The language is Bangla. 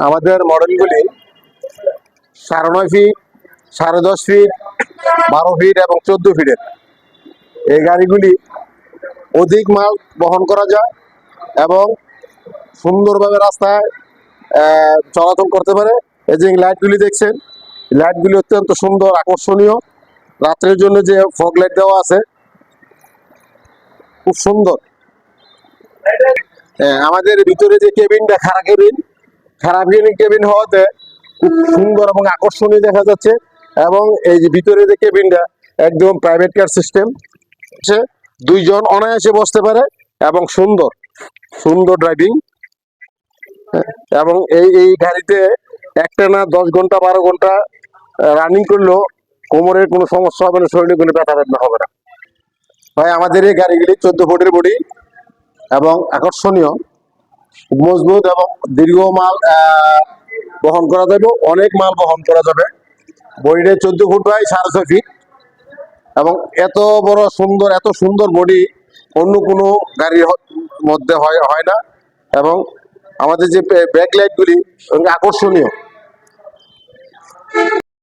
আমাদের মডেলগুলি 9.5 ফিট, 10.5 ফিট, 12 ফিট এবং 14 ফিটের। এই গাড়িগুলি অধিক মাল বহন করা যায় এবং সুন্দরভাবে রাস্তায় চলাচল করতে পারে। এই যে লাইটগুলি দেখছেন, লাইটগুলি অত্যন্ত সুন্দর, আকর্ষণীয়। রাত্রের জন্য যে ফগ লাইট দেওয়া আছে খুব সুন্দর। আমাদের ভিতরে যে কেবিনটা খারাপ কেবিন হওয়াতে খুব সুন্দর এবং আকর্ষণীয় দেখা যাচ্ছে। এবং এই যে ভিতরে যে কেবিনটা একদম প্রাইভেট কার সিস্টেম, দুইজন অনায়াসে বসতে পারে এবং সুন্দর সুন্দর ড্রাইভিং। এবং এই গাড়িতে একটানা 10 ঘন্টা 12 ঘন্টা রানিং করলেও কোমরের কোনো সমস্যা হবে না, শরীরে কোনো ব্যথা বেদনা হবে না। ভাই আমাদের এই গাড়িগুলি 14 ফুটের বডি এবং আকর্ষণীয়, মজবুত এবং দীর্ঘ মাল বহন করা যাবে, অনেক মাল বহন করা যাবে। বডিটা 14 ফুট বাই 6.5 ফিট এবং এত বড় সুন্দর, এত সুন্দর বডি অন্য কোনো গাড়ির মধ্যে হয় না। এবং আমাদের যে ব্যাক লাইটগুলি আকর্ষণীয়।